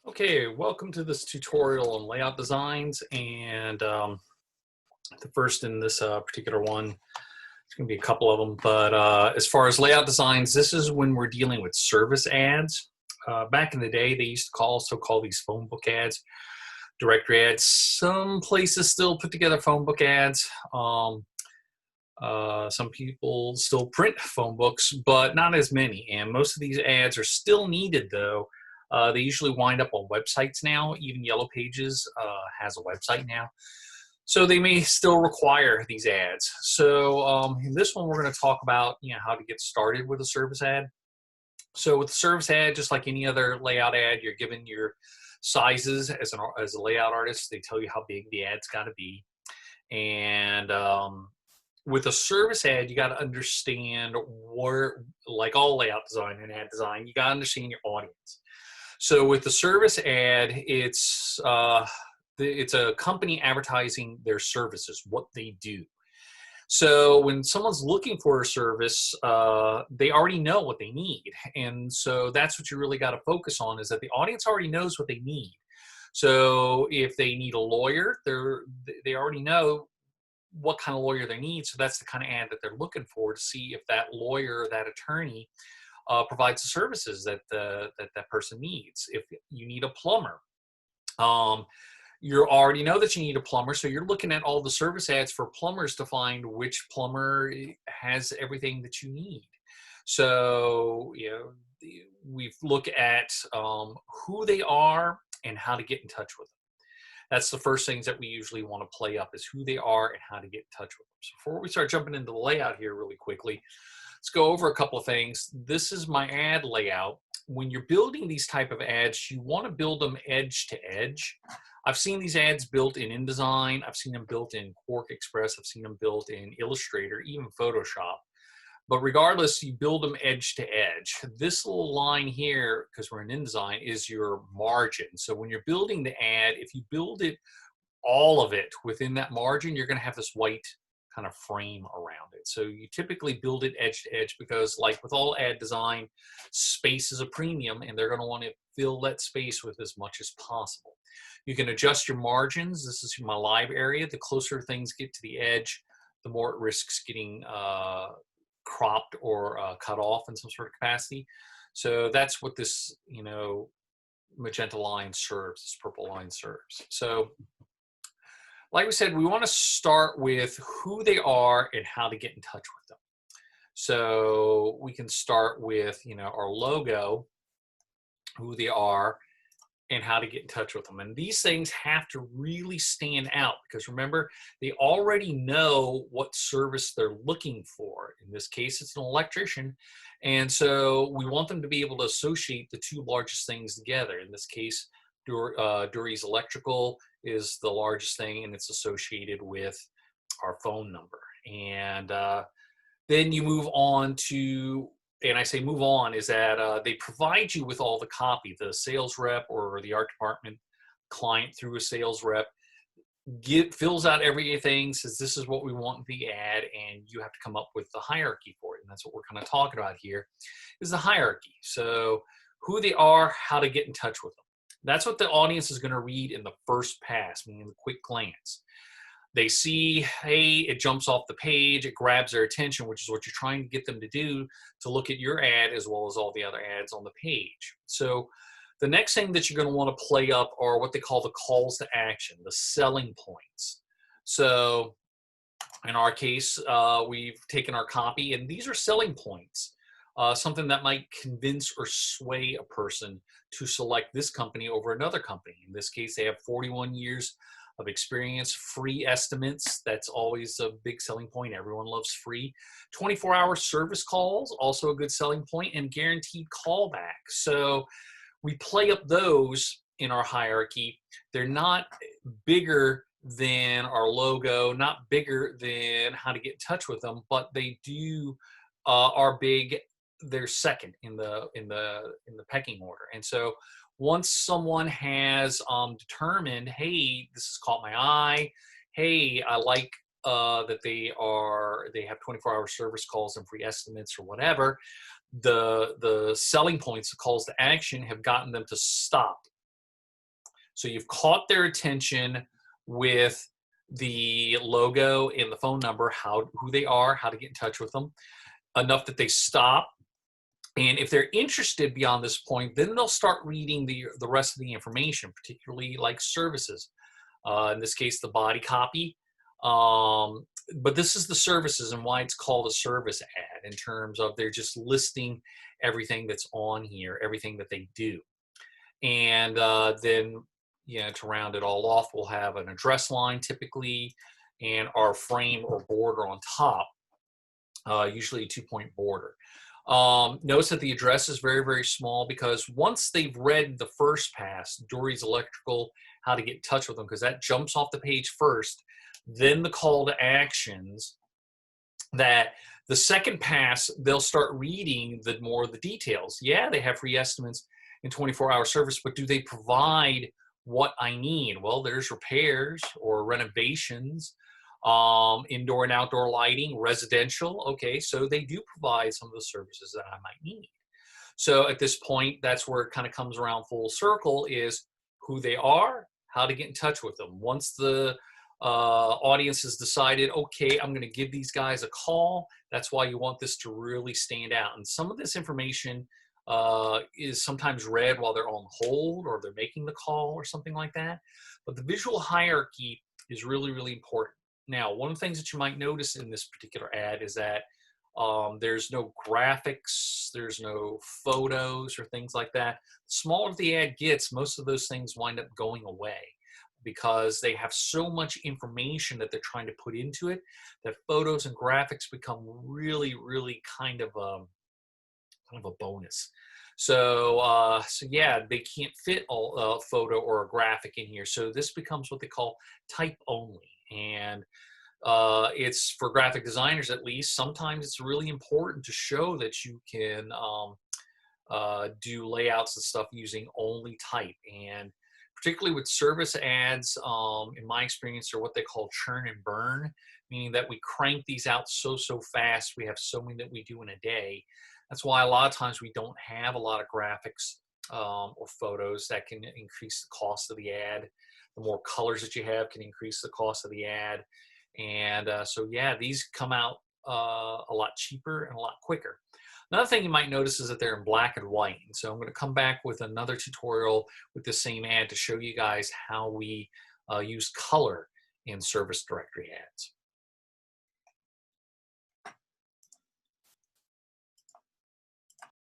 Okay, welcome to this tutorial on layout designs, and the first in this particular one, it's going to be a couple of them, but as far as layout designs, this is when we're dealing with service ads. Back in the day, they used to also call these phone book ads, directory ads. Some places still put together phone book ads. Some people still print phone books, but not as many. And most of these ads are still needed, though. They usually wind up on websites now. Even Yellow Pages has a website now. So they may still require these ads. So in this one, we're going to talk about how to get started with a service ad. So with the service ad, just like any other layout ad, you're given your sizes as a layout artist. They tell you how big the ad's got to be. And with a service ad, you got to understand where, like all layout design and ad design, you got to understand your audience. So with the service ad, it's a company advertising their services, what they do. So when someone's looking for a service, they already know what they need, and so that's what you really got to focus on, is that the audience already knows what they need. So if they need a lawyer, they already know what kind of lawyer they need. So that's the kind of ad that they're looking for, to see if that lawyer, that attorney, provides the services that that person needs. If you need a plumber, you already know that you need a plumber, so you're looking at all the service ads for plumbers to find which plumber has everything that you need. So we look at who they are and how to get in touch with them. That's the first things that we usually want to play up, is who they are and how to get in touch with them. So before we start jumping into the layout here really quickly, let's go over a couple of things. This is my ad layout. When you're building these type of ads, you want to build them edge to edge. I've seen these ads built in InDesign. I've seen them built in Quark Express. I've seen them built in Illustrator, even Photoshop. But regardless, you build them edge to edge. This little line here, because we're in InDesign, is your margin. So when you're building the ad, if you build it, all of it within that margin, you're going to have this white kind of frame around it. So you typically build it edge to edge, because like with all ad design, space is a premium, and they're going to want to fill that space with as much as possible. You can adjust your margins. This is my live area. The closer things get to the edge, the more it risks getting cropped or cut off in some sort of capacity. So that's what this, magenta line serves, this purple line serves. So like we said, we want to start with who they are and how to get in touch with them. So we can start with, our logo, who they are, and how to get in touch with them. And these things have to really stand out, because remember, they already know what service they're looking for. In this case, it's an electrician. And so we want them to be able to associate the two largest things together. In this case, Dury's Electrical is the largest thing, and it's associated with our phone number. And then you move on to, and I say move on, is that they provide you with all the copy. The sales rep or the art department client, through a sales rep, fills out everything, says this is what we want in the ad, and you have to come up with the hierarchy for it. And that's what we're kind of talking about here, is the hierarchy. So who they are, how to get in touch with them. That's what the audience is going to read in the first pass, meaning the quick glance. They see, hey, it jumps off the page, it grabs their attention, which is what you're trying to get them to do, to look at your ad as well as all the other ads on the page. So the next thing that you're going to want to play up are what they call the calls to action, the selling points. So in our case, we've taken our copy, and these are selling points. Something that might convince or sway a person to select this company over another company. In this case, they have 41 years of experience, free estimates. That's always a big selling point. Everyone loves free. 24-hour service calls, also a good selling point, and guaranteed callback. So we play up those in our hierarchy. They're not bigger than our logo, not bigger than how to get in touch with them, but they do are big. They're second in the pecking order. And so once someone has determined, hey, this has caught my eye, hey, I like that they have 24-hour service calls and free estimates or whatever, the selling points, the calls to action, have gotten them to stop So you've caught their attention with the logo and the phone number, who they are, how to get in touch with them, enough that they stop. And if they're interested beyond this point, then they'll start reading the rest of the information, particularly like services. In this case, the body copy. But this is the services and why it's called a service ad, in terms of they're just listing everything that's on here, everything that they do. And then, to round it all off, we'll have an address line typically, and our frame or border on top, usually a 2-point border. Notice that the address is very, very small, because once they've read the first pass, Dory's Electrical, how to get in touch with them, because that jumps off the page first, then the call to actions, that the second pass, they'll start reading more of the details. Yeah, they have free estimates in 24-hour service, but do they provide what I need? Well, there's repairs or renovations, indoor and outdoor lighting, residential. Okay, so they do provide some of the services that I might need. So at this point, that's where it kind of comes around full circle, is who they are, how to get in touch with them. Once the audience has decided, okay, I'm going to give these guys a call, that's why you want this to really stand out. And some of this information is sometimes read while they're on hold or they're making the call or something like that. But the visual hierarchy is really, really important. Now, one of the things that you might notice in this particular ad is that there's no graphics, there's no photos or things like that. The smaller the ad gets, most of those things wind up going away, because they have so much information that they're trying to put into it, that photos and graphics become really, really kind of a bonus. So, yeah, they can't fit a photo or a graphic in here. So this becomes what they call type only. And it's for graphic designers, at least. Sometimes it's really important to show that you can do layouts and stuff using only type. And particularly with service ads, in my experience, are what they call churn and burn, meaning that we crank these out so fast. We have so many that we do in a day. That's why a lot of times we don't have a lot of graphics or photos. That can increase the cost of the ad. The more colors that you have can increase the cost of the ad. And so, yeah, these come out a lot cheaper and a lot quicker. Another thing you might notice is that they're in black and white. And so I'm going to come back with another tutorial with the same ad to show you guys how we use color in service directory ads.